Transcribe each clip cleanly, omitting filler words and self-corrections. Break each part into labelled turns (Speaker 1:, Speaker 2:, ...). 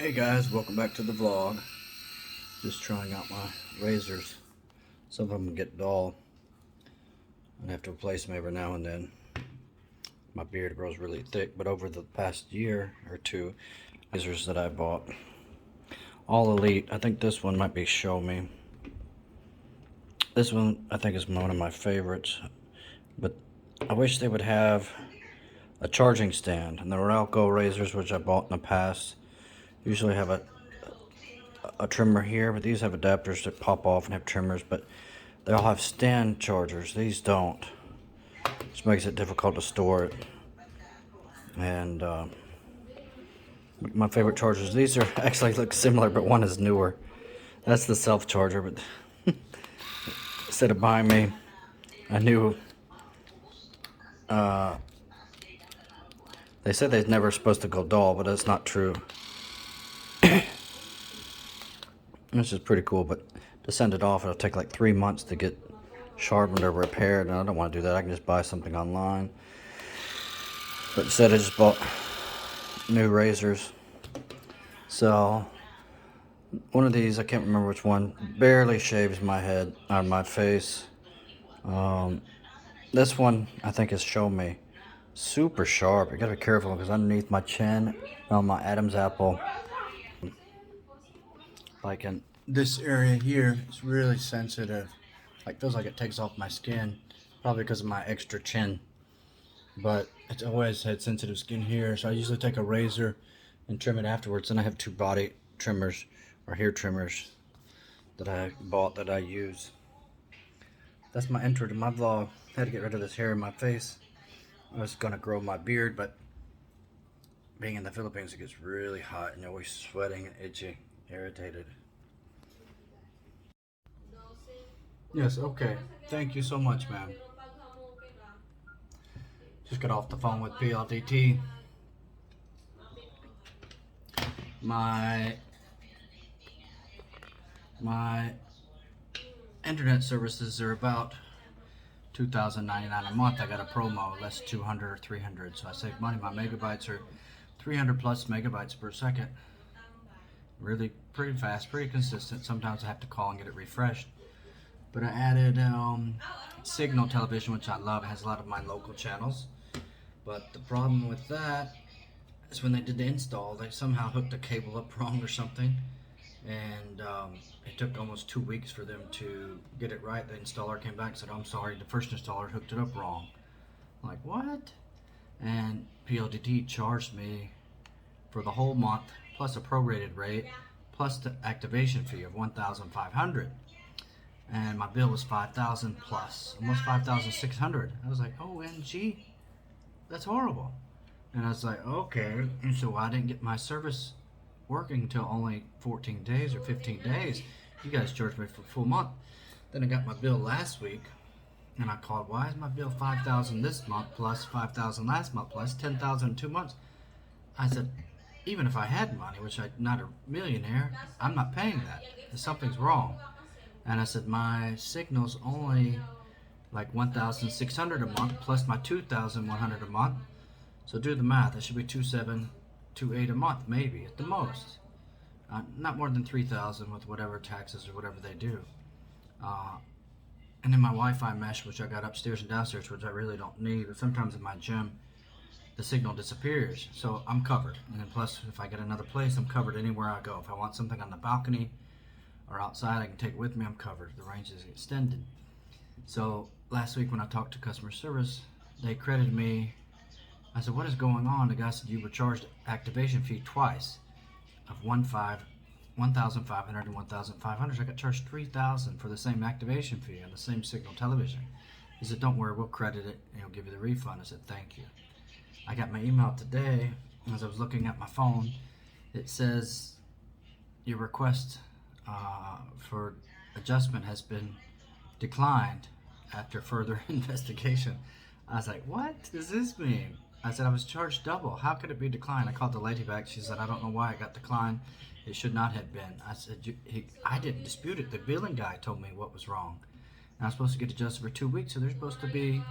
Speaker 1: Hey guys, welcome back to the vlog. Just trying out my razors. Some of them get dull. I have to replace them every now and then. My beard grows really thick, but over the past year or two, razors that I bought, all elite. I think this one might be Show Me. This one I think is one of my favorites, but I wish they would have a charging stand. And the Ralco razors, which I bought in the past, usually have a trimmer here, but these have adapters that pop off and have trimmers, but they all have stand chargers. These don't, which makes it difficult to store it. And my favorite chargers, these are actually look similar, but one is newer. That's the self charger, but instead of buying me a new, they said they're never supposed to go dull, but that's not true. This is pretty cool, but to send it off, it'll take like 3 months to get sharpened or repaired, and I don't want to do that. I can just buy something online. But instead, I just bought new razors. So one of these, I can't remember which one, barely shaves my head or my face. This one I think is Show Me. Super sharp. You gotta be careful because underneath my chin, on my Adam's apple, like in this area here, it's really sensitive. Like feels like it takes off my skin, probably because of my extra chin. But it's always had sensitive skin here, so I usually take a razor and trim it afterwards. And I have two body trimmers or hair trimmers that I bought that I use. That's my intro to my vlog. I had to get rid of this hair in my face. I was gonna grow my beard, but being in the Philippines, it gets really hot and you're always sweating and itchy, irritated. Yes, okay. Thank you so much, ma'am. Just got off the phone with PLDT. My internet services are about $2,099 a month. I got a promo, less 200 or 300, so I save money. My megabytes are 300 plus megabytes per second. Really pretty fast, pretty consistent. Sometimes I have to call and get it refreshed. But I added Signal television, which I love. It has a lot of my local channels. But the problem with that is when they did the install, they somehow hooked the cable up wrong or something. And it took almost 2 weeks for them to get it right. The installer came back and said, I'm sorry, the first installer hooked it up wrong. I'm like, what? And PLDT charged me for the whole month, plus a prorated rate, plus the activation fee of $1,500. And my bill was $5,000 plus, almost $5,600. I was like, OMG, that's horrible. And I was like, okay. And so I didn't get my service working until only 14 days or 15 days. You guys charged me for a full month. Then I got my bill last week, and I called, why is my bill $5,000 this month plus $5,000 last month plus $10,000 in 2 months? I said, even if I had money, which I'm not a millionaire, I'm not paying that. Something's wrong. And I said, my signal's only like $1,600 a month plus my $2,100 a month. So do the math. It should be $2,728 a month, maybe at the most. Not more than $3,000 with whatever taxes or whatever they do. And then my Wi-Fi mesh, which I got upstairs and downstairs, which I really don't need. But sometimes in my gym, the signal disappears, so I'm covered. And then plus, if I get another place, I'm covered anywhere I go. If I want something on the balcony or outside, I can take it with me. I'm covered. The range is extended. So last week when I talked to customer service, they credited me. I said, what is going on? The guy said, you were charged activation fee twice of $1,500 and $1,500. I got charged $3,000 for the same activation fee on the same Signal television. He said, don't worry, we'll credit it and he'll give you the refund. I said, thank you. I got my email today. As I was looking at my phone, it says your request for adjustment has been declined after further investigation. I was like, what does this mean? I said, I was charged double. How could it be declined? I called the lady back. She said, I don't know why it got declined. It should not have been. I said, I didn't dispute it. The billing guy told me what was wrong. And I was supposed to get adjusted for 2 weeks, so there's supposed to be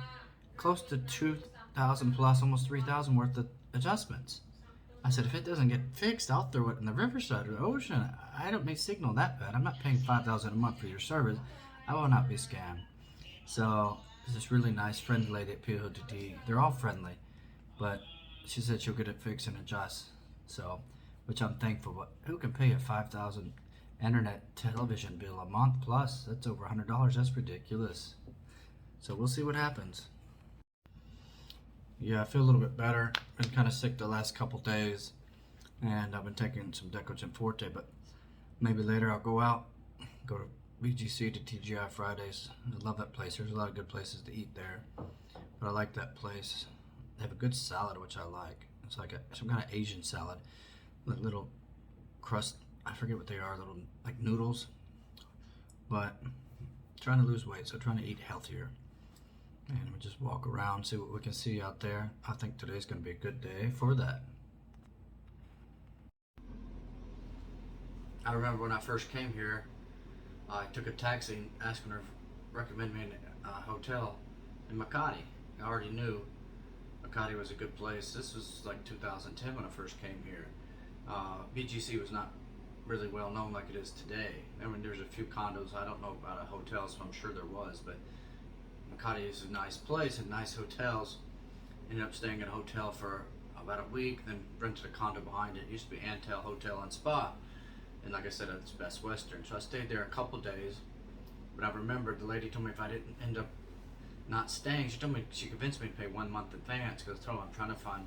Speaker 1: close to 2,000 plus, almost 3,000 worth of adjustments. I said, if it doesn't get fixed, I'll throw it in the riverside or the ocean. I don't make signal that bad. I'm not paying $5,000 a month for your service. I will not be scammed. So there's this really nice, friendly lady at POTT. They're all friendly, but she said she'll get it fixed and adjust. So, which I'm thankful. But who can pay a 5,000 internet television bill a month plus? That's over $100. That's ridiculous. So we'll see what happens. Yeah, I feel a little bit better. Been kind of sick the last couple days, and I've been taking some Decogen Forte. But maybe later I'll go out, go to BGC to TGI Fridays. I love that place. There's a lot of good places to eat there, but I like that place. They have a good salad, which I like. It's like some kind of Asian salad, with little crust. I forget what they are, little like noodles. But trying to lose weight, so trying to eat healthier. And we just walk around, see what we can see out there. I think today's going to be a good day for that. I remember when I first came here, I took a taxi asking her to recommend me a hotel in Makati. I already knew Makati was a good place. This was like 2010 when I first came here. BGC was not really well known like it is today. I mean, there's a few condos. I don't know about a hotel, so I'm sure there was, but Makati is a nice place and nice hotels. Ended up staying at a hotel for about a week, then rented a condo behind it. It used to be Antel Hotel and Spa. And like I said, it's Best Western. So I stayed there a couple days. But I remember the lady told me if I didn't end up not staying, she convinced me to pay 1 month advance, because I told her I'm trying to find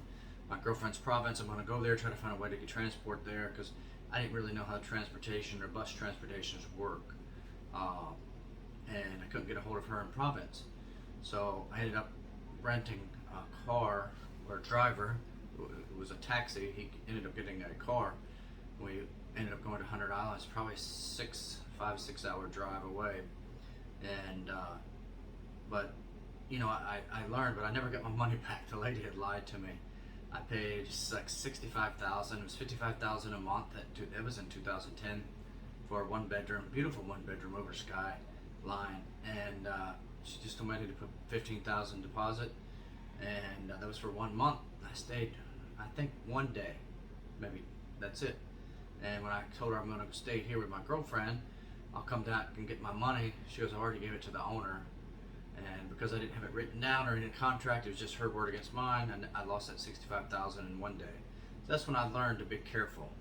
Speaker 1: my girlfriend's province. I'm going to go there, try to find a way to get transport there, because I didn't really know how transportation or bus transportations work. And I couldn't get a hold of her in province. So I ended up renting a car, or a driver. It was a taxi. He ended up getting a car. We ended up going to Hunter Island. It's probably 5-6 hour drive away. And but you know, I learned, but I never got my money back. The lady had lied to me. I paid like $65,000. It was $55,000 a month. That was in 2010 for a 1 bedroom, beautiful 1 bedroom over skyline. And she just told me I needed to put $15,000 deposit, and that was for 1 month. I stayed, I think, 1 day, maybe. That's it. And when I told her I'm going to stay here with my girlfriend, I'll come down and get my money, she goes, I already gave it to the owner. And because I didn't have it written down or in a contract, it was just her word against mine, and I lost that $65,000 in 1 day. So that's when I learned to be careful,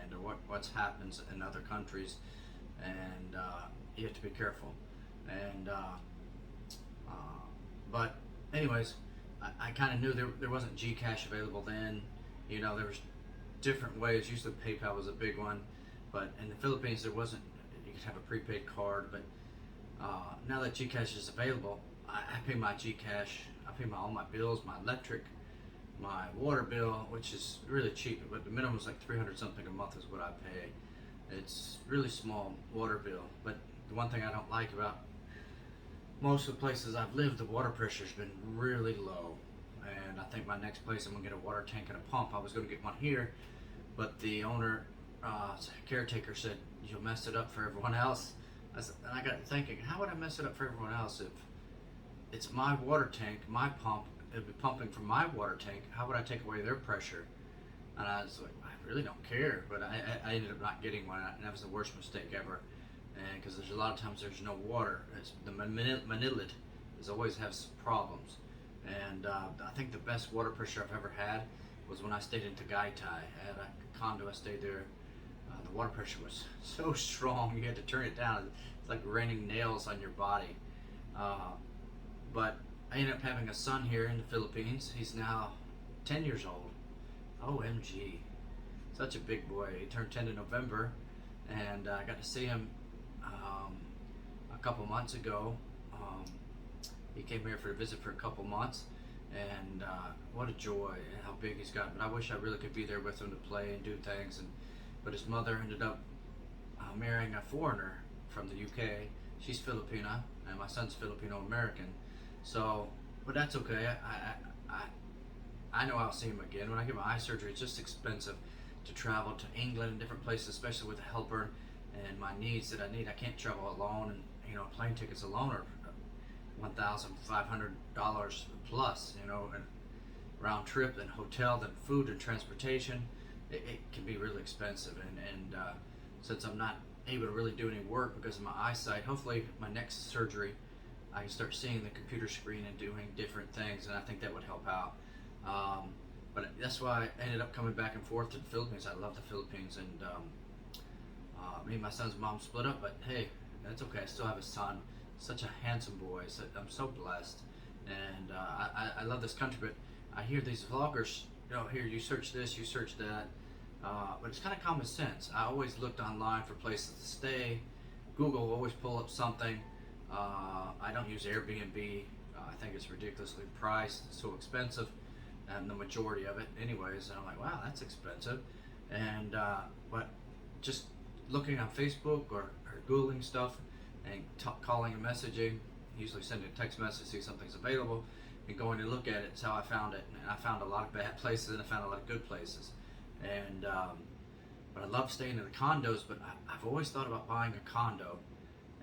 Speaker 1: and what happens in other countries, and you have to be careful. And but anyways, I kind of knew there wasn't Gcash available then. You know, there was different ways. Usually PayPal was a big one, but in the Philippines there wasn't. You could have a prepaid card, but now that Gcash is available, I pay my Gcash. I pay all my bills, my electric, my water bill, which is really cheap, but the minimum is like 300 something a month is what I pay. It's really small water bill, but the one thing I don't like about most of the places I've lived, the water pressure's been really low. And I think my next place I'm gonna get a water tank and a pump. I was gonna get one here, but the owner, caretaker said, you'll mess it up for everyone else. And I got thinking, how would I mess it up for everyone else if it's my water tank, my pump, it'd be pumping from my water tank. How would I take away their pressure? And I was like, I really don't care. But I ended up not getting one, and that was the worst mistake ever. And because there's a lot of times there's no water. The Manila always has problems. And I think the best water pressure I've ever had was when I stayed in Tagaytay. I had a condo, I stayed there. The water pressure was so strong, you had to turn it down. It's like raining nails on your body. But I ended up having a son here in the Philippines. He's now 10 years old. OMG. Such a big boy. He turned 10 in November, and I got to see him a couple months ago. He came here for a visit for a couple months, and what a joy and how big he's gotten. But I wish I really could be there with him to play and do things. But his mother ended up marrying a foreigner from the UK. She's Filipina, and my son's Filipino-American. So, but that's okay. I know I'll see him again. When I get my eye surgery, it's just expensive to travel to England and different places, especially with a helper and my needs that I need. I can't travel alone, and you know, plane tickets alone are $1,500 plus. You know, and round trip, then hotel, then food and transportation. It can be really expensive, and since I'm not able to really do any work because of my eyesight, hopefully my next surgery I can start seeing the computer screen and doing different things, and I think that would help out. But that's why I ended up coming back and forth to the Philippines. I love the Philippines, and me and my son's mom split up, but hey, that's okay. I still have a son, such a handsome boy. So I'm so blessed, and I love this country. But I hear these vloggers, here you search this, you search that, but it's kind of common sense. I always looked online for places to stay. Google will always pull up something. I don't use Airbnb. I think it's ridiculously priced. It's so expensive, and the majority of it, anyways. And I'm like, wow, that's expensive. And but just looking on Facebook or Googling stuff and calling and messaging, usually sending a text message, see something's available, and going to look at it. It's how I found it. And I found a lot of bad places, and I found a lot of good places. And but I love staying in the condos. But I've always thought about buying a condo.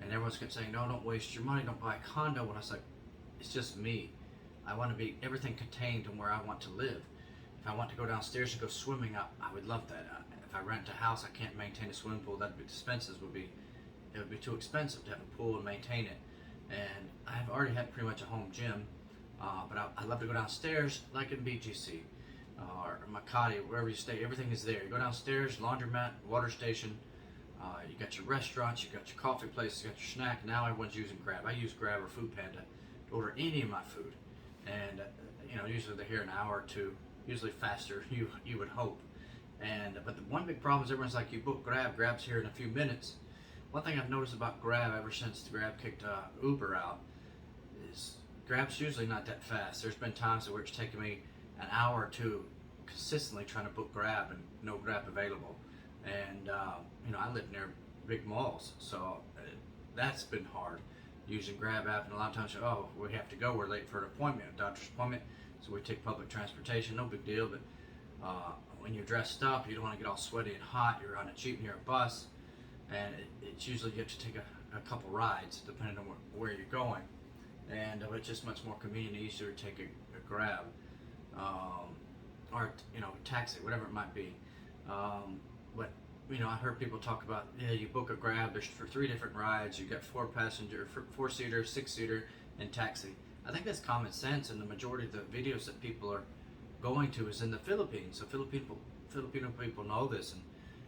Speaker 1: And everyone's saying, no, don't waste your money, don't buy a condo. When I was like, it's just me. I want to be everything contained in where I want to live. If I want to go downstairs and go swimming, I would love that. If I rent a house, I can't maintain a swimming pool. That'd be expenses. It would be too expensive to have a pool and maintain it. And I've already had pretty much a home gym, but I love to go downstairs, like in BGC or Makati, wherever you stay. Everything is there. You go downstairs, laundromat, water station. You got your restaurants, you got your coffee places, you got your snack. Now everyone's using Grab. I use Grab or Food Panda to order any of my food, and usually they're here an hour or two, usually faster. You would hope. And but the one big problem is everyone's like, you book Grab, Grab's here in a few minutes. One thing I've noticed about Grab ever since Grab kicked Uber out is Grab's usually not that fast. There's been times where it's taken me an hour or two consistently trying to book Grab and no Grab available. And I live near big malls, so that's been hard using Grab app. And a lot of times, we have to go. We're late for an appointment, a doctor's appointment, so we take public transportation. No big deal, but when you're dressed up, you don't want to get all sweaty and hot. You're on a jeep near a bus, and it's usually you have to take a couple rides depending on where you're going. And it's just much more convenient and easier to take a Grab or taxi, whatever it might be. But I heard people talk about, you book a Grab, there's for 3 different rides, you get 4-passenger, 4-seater, 6-seater, and taxi. I think that's common sense, and the majority of the videos that people are going to is in the Philippines. So Filipino people know this, and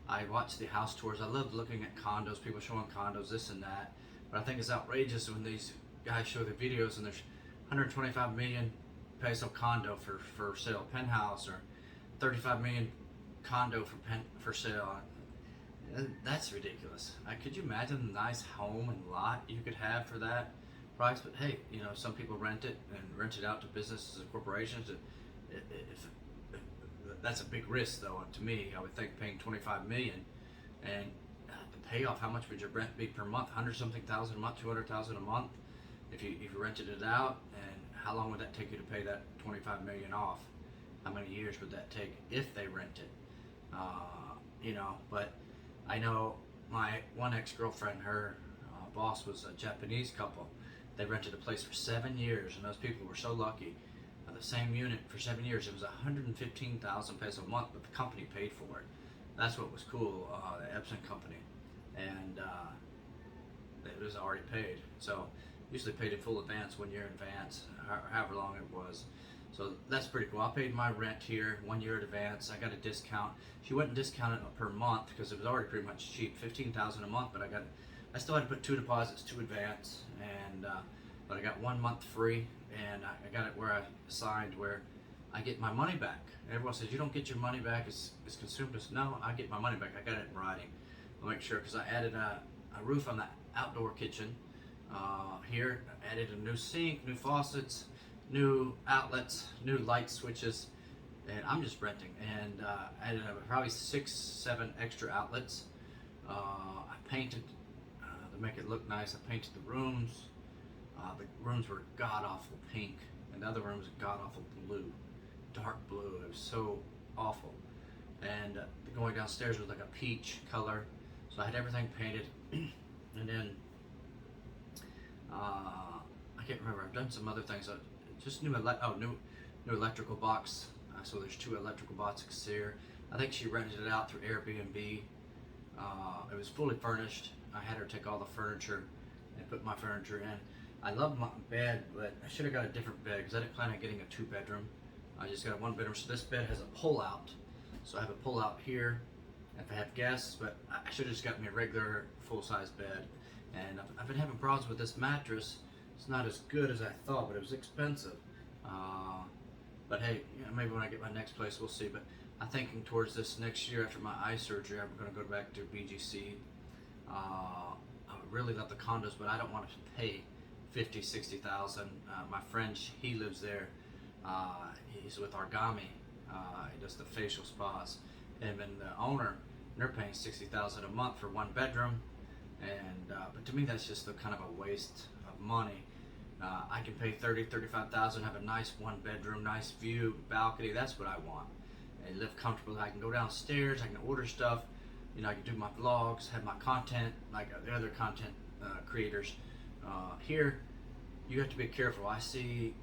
Speaker 1: I watch the house tours. I love looking at condos, people showing condos, this and that. But I think it's outrageous when these guys show the videos and there's 125 million peso condo for sale, penthouse, or 35 million condo for sale. That's ridiculous. Could you imagine the nice home and lot you could have for that price? But hey, some people rent it and rent it out to businesses and corporations. If that's a big risk, though. To me, I would think paying 25 million and the payoff. How much would your rent be per month? 100-something thousand a month, 200,000 a month. If you rented it out, and how long would that take you to pay that 25 million off? How many years would that take if they rent it? But I know my one ex-girlfriend, her boss was a Japanese couple. They rented a place for 7 years, and those people were so lucky. The same unit for 7 years, it was 115,000 pesos a month, but the company paid for it. That's what was cool, the Epson company. And it was already paid. So usually paid in full advance, 1 year in advance, however long it was. So that's pretty cool. I paid my rent here 1 year in advance. I got a discount. She wouldn't discount it per month because it was already pretty much cheap, 15,000 a month. But I still had to put 2 deposits, 2 advance, and but I got 1 month free, and I got it where I signed where I get my money back. Everyone says you don't get your money back. It's consumed. No, I get my money back. I got it in writing. I'll make sure because I added a roof on the outdoor kitchen. Here, I added a new sink, new faucets, new outlets, new light switches, and I'm just renting. And I added probably 6-7 extra outlets. I painted to make it look nice. I painted the rooms. The rooms were god-awful pink, and the other rooms were god-awful blue, dark blue. It was so awful. And going downstairs was like a peach color. So I had everything painted, and then I can't remember. I've done some other things. Just new new electrical box. So there's 2 electrical boxes here. I think she rented it out through Airbnb. It was fully furnished. I had her take all the furniture and put my furniture in. I love my bed, but I should have got a different bed because I didn't plan on getting a 2-bedroom. I just got a 1-bedroom. So this bed has a pull-out. So I have a pull-out here if I have guests, but I should have just got me a regular full-size bed. And I've been having problems with this mattress. It's not as good as I thought, but it was expensive. But hey, you know, maybe when I get my next place, we'll see. But I'm thinking towards this next year after my eye surgery, I'm going to go back to BGC. I really love the condos, but I don't want to pay 50, 60,000. My friend, he lives there. He's with Argami. He does the facial spas. Him and the owner, they're paying 60,000 a month for 1 bedroom. And but to me, that's just a kind of a waste of money. I can pay 30, 35,000, have a nice 1-bedroom, nice view, balcony. That's what I want. And live comfortably. I can go downstairs. I can order stuff. You know, I can do my vlogs, have my content like the other content creators. Here, you have to be careful. I see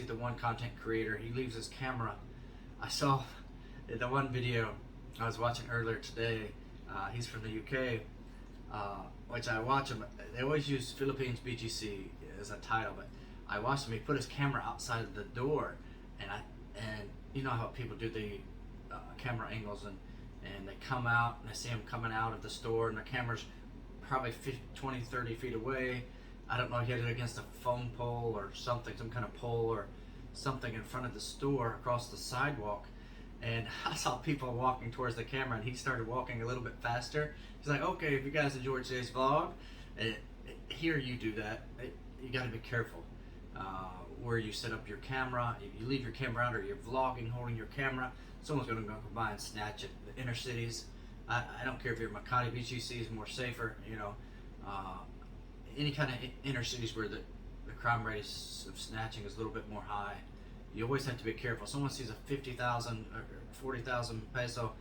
Speaker 1: the one content creator. He leaves his camera. I saw the one video I was watching earlier today. He's from the UK, which I watch him. They always use Philippines BGC as a title, but I watched him. He put his camera outside of the door, and you know how people do the camera angles, and they come out, and I see him coming out of the store, and the camera's probably 20, 30 feet away. I don't know, he had it against a phone pole or something, some kind of pole or something in front of the store across the sidewalk. And I saw people walking towards the camera, and he started walking a little bit faster. He's like, okay, if you guys enjoyed today's vlog, here you do that. You got to be careful where you set up your camera. If you leave your camera out or you're vlogging holding your camera, someone's going to go by and snatch it. The inner cities, I don't care if you're Makati, BGC is more safer, you know. Any kind of inner cities where the crime rate of snatching is a little bit more high, you always have to be careful. Someone sees a 50,000 or 40,000 peso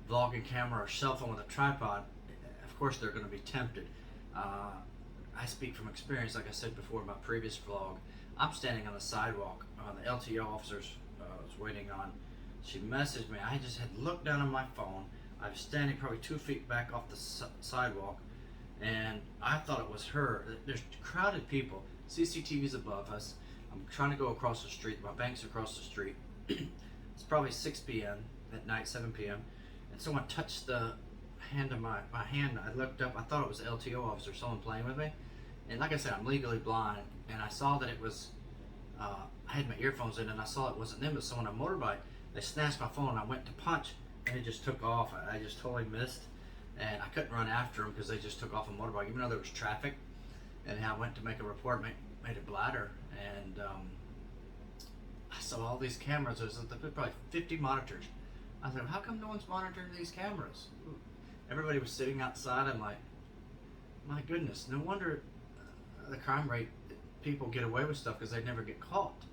Speaker 1: vlogging camera or cell phone with a tripod, of course they're going to be tempted. I speak from experience, like I said before in my previous vlog. I'm standing on the sidewalk. The LTO officers was waiting on. She messaged me. I just had looked down on my phone. I was standing probably 2 feet back off the sidewalk, and I thought it was her. There's crowded people. CCTV's above us. I'm trying to go across the street. My bank's across the street. It's probably 6 p.m. at night, 7 p.m. And someone touched the hand of my hand. I looked up. I thought it was an LTO officer, someone playing with me. And like I said, I'm legally blind. And I saw that it was, I had my earphones in, and I saw it wasn't them, but someone on a motorbike. They snatched my phone. I went to punch, and it just took off. I just totally missed. And I couldn't run after them because they just took off a motorbike, even though there was traffic. And I went to make a report, made a bladder, and I saw all these cameras. There's probably 50 monitors. I was like, how come no one's monitoring these cameras? Everybody was sitting outside. I'm like, my goodness, no wonder the crime rate, people get away with stuff because they never get caught.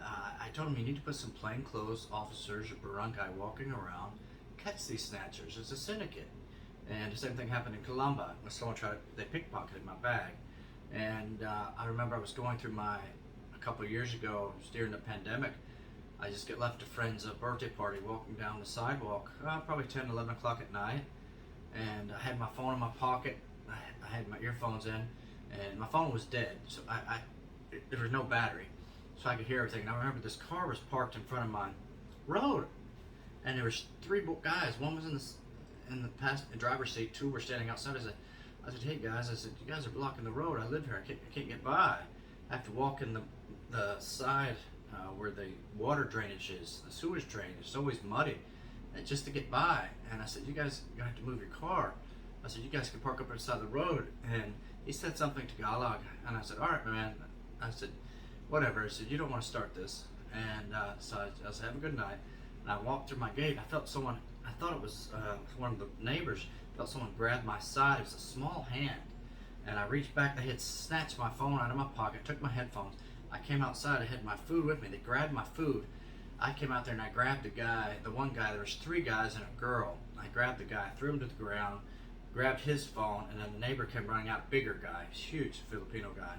Speaker 1: I told him, you need to put some plainclothes officers or barangay walking around, catch these snatchers. It's a syndicate. And the same thing happened in Calamba. When someone they pickpocketed my bag. And I remember I was going through a couple of years ago, it was during the pandemic, I just get left a friend's birthday party, walking down the sidewalk, probably 10, 11 o'clock at night. And I had my phone in my pocket, I had my earphones in, and my phone was dead, so there was no battery, so I could hear everything. And I remember this car was parked in front of my road, and there was 3 guys. One was in the driver's seat, 2 were standing outside. I said, hey guys, you guys are blocking the road. I live here, I can't get by. I have to walk in the side where the water drainage is, the sewage drain. It's always muddy, and just to get by. And I said, you guys have to move your car. I said, you guys can park up inside the road. And he said something to Tagalog, and I said, all right, man. I said, whatever. I said, you don't want to start this. And so I said, have a good night. And I walked through my gate. I felt someone, I thought it was one of the neighbors, felt someone grab my side. It was a small hand. And I reached back, they had snatched my phone out of my pocket, took my headphones. I came outside, I had my food with me. They grabbed my food. I came out there and I grabbed the one guy, there was 3 guys and a girl. I grabbed the guy, threw him to the ground, grabbed his phone, and then the neighbor came running out, bigger guy, huge Filipino guy.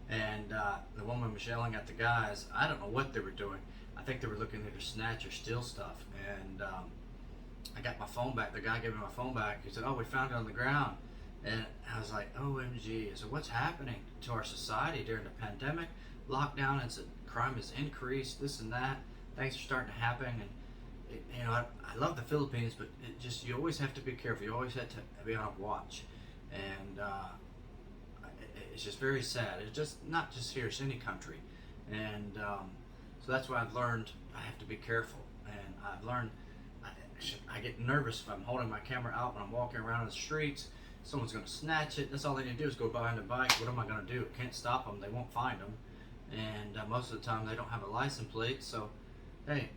Speaker 1: And the woman was yelling at the guys. I don't know what they were doing. I think they were looking there to snatch or steal stuff. And I got my phone back. The guy gave me my phone back. He said, "Oh, we found it on the ground." And I was like, "OMG!" I said, "What's happening to our society during the pandemic, lockdown? And said crime has increased, this and that. Things are starting to happen." And I love the Philippines, but you always have to be careful. You always have to be on watch, and it's just very sad. It's just not just here; it's any country, and so that's why I've learned I have to be careful, and I've learned I get nervous if I'm holding my camera out when I'm walking around the streets. Someone's going to snatch it. That's all they need to do is go behind the bike. What am I going to do? Can't stop them. They won't find them, and most of the time they don't have a license plate. So, hey,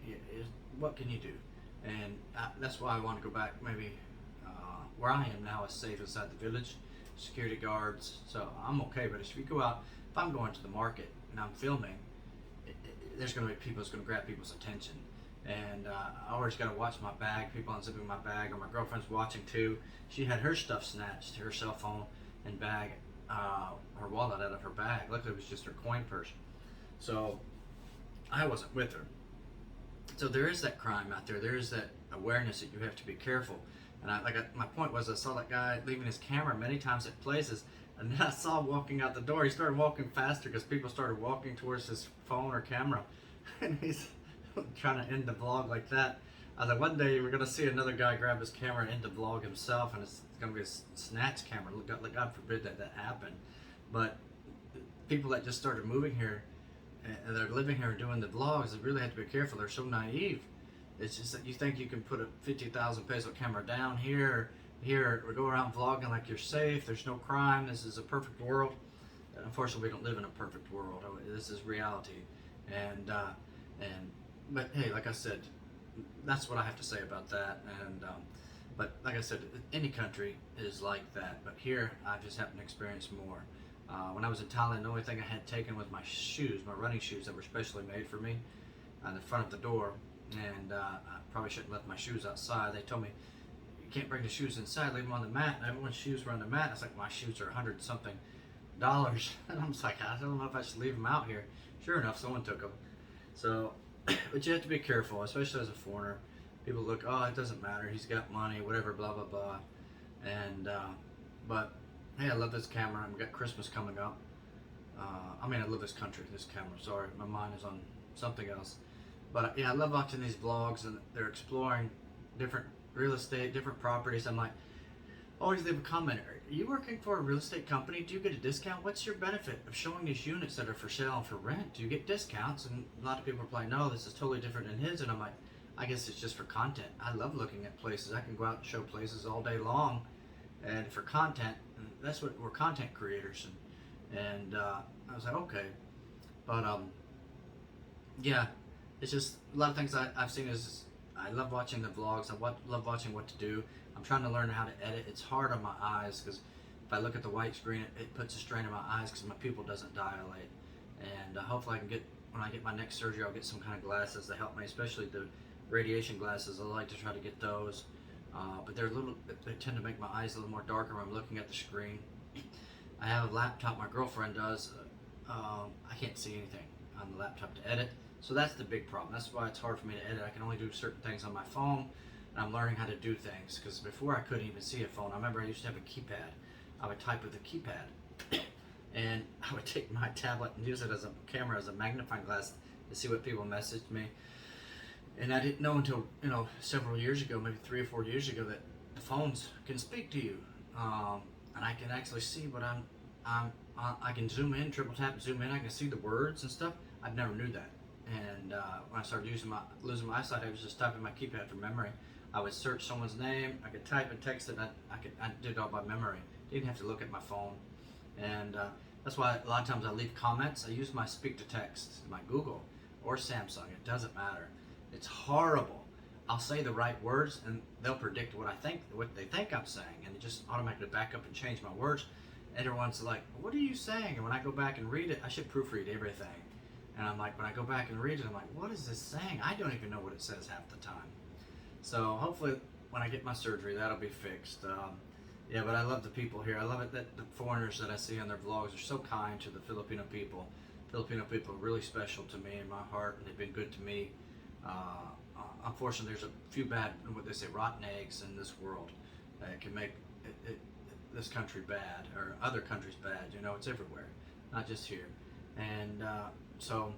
Speaker 1: what can you do? And that's why I want to go back. Maybe where I am now is safe inside the village, security guards. So I'm okay. But if you go out, if I'm going to the market and I'm filming, there's going to be people that's going to grab people's attention. And I always got to watch my bag. People unzipping my bag, or my girlfriend's watching too. She had her stuff snatched, her cell phone and bag, her wallet out of her bag. Luckily, it was just her coin purse. So I wasn't with her. So there is that crime out there. There is that awareness that you have to be careful. And my point was, I saw that guy leaving his camera many times at places, and then I saw him walking out the door. He started walking faster because people started walking towards his phone or camera, and he's trying to end the vlog like that. I was like, one day we're gonna see another guy grab his camera and end the vlog himself, and it's gonna be a snatch camera. God forbid that happen. But people that just started moving here and they're living here and doing the vlogs, they really have to be careful. They're so naive. It's just that you think you can put a 50,000 peso camera down here, or go around vlogging like you're safe. There's no crime. This is a perfect world. And unfortunately, we don't live in a perfect world. This is reality, but hey, like I said, that's what I have to say about that. And but like I said, any country is like that. But here, I just happen to experience more. When I was in Thailand, the only thing I had taken was my shoes, my running shoes that were specially made for me, on the front of the door. And I probably shouldn't have left my shoes outside. They told me, "You can't bring the shoes inside, leave them on the mat." And everyone's shoes were on the mat. I was like, "My shoes are $100 something." And I'm just like, I don't know if I should leave them out here. Sure enough, someone took them. So, but you have to be careful, especially as a foreigner. People look, "Oh, it doesn't matter. He's got money, whatever, blah, blah, blah." And, but, hey, I love this camera. We've got Christmas coming up. I love this country, this camera. Sorry, my mind is on something else. But yeah, I love watching these vlogs, and they're exploring different real estate, different properties. I'm like, always leave a comment. Are you working for a real estate company? Do you get a discount? What's your benefit of showing these units that are for sale and for rent? Do you get discounts? And a lot of people are like, "No, this is totally different than his." And I'm like, I guess it's just for content. I love looking at places. I can go out and show places all day long, and for content. And that's what we're content creators. And I was like, okay, but yeah, it's just a lot of things I've seen is I love watching the vlogs. Love watching what to do. I'm trying to learn how to edit. It's hard on my eyes because if I look at the white screen, it puts a strain on my eyes because my pupil doesn't dilate. And hopefully when I get my next surgery, I'll get some kind of glasses to help me, especially the radiation glasses. I like to try to get those. But they tend to make my eyes a little more darker when I'm looking at the screen. I have a laptop, my girlfriend does. I can't see anything on the laptop to edit. So that's the big problem. That's why it's hard for me to edit. I can only do certain things on my phone, and I'm learning how to do things. Because before I couldn't even see a phone. I remember I used to have a keypad. I would type with a keypad. And I would take my tablet and use it as a camera, as a magnifying glass to see what people messaged me. And I didn't know until, several years ago, maybe 3 or 4 years ago, that the phones can speak to you. And I can actually see what I can zoom in, triple tap, zoom in. I can see the words and stuff. I never knew that. And when I started losing my eyesight, I was just typing my keypad from memory. I would search someone's name. I could type and text it. I did it all by memory. Didn't have to look at my phone. And that's why a lot of times I leave comments. I use my speak to text, my Google or Samsung. It doesn't matter. It's horrible. I'll say the right words and they'll predict what they think I'm saying, and it just automatically back up and change my words. Everyone's like, "What are you saying?" And when I go back and read it, I should proofread everything. And I'm like, when I go back and read it, I'm like, "What is this saying?" I don't even know what it says half the time. So hopefully when I get my surgery, that'll be fixed. Yeah, but I love the people here. I love it that the foreigners that I see on their vlogs are so kind to the Filipino people. Filipino people are really special to me in my heart, and they've been good to me. Unfortunately, there's a few bad, what they say, rotten eggs in this world that can make this country bad, or other countries bad. You know, it's everywhere, not just here. And so,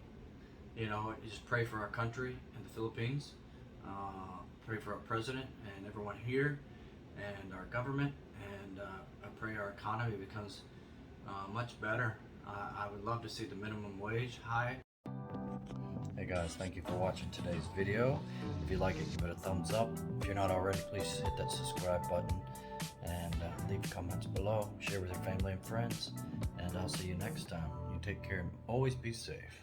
Speaker 1: you know, you just pray for our country and the Philippines. Pray for our president and everyone here, and our government, and I pray our economy becomes much better. I would love to see the minimum wage high. Hey guys, thank you for watching today's video. If you like it, give it a thumbs up. If you're not already, please hit that subscribe button, and leave comments below. Share with your family and friends, and I'll see you next time. You take care and always be safe.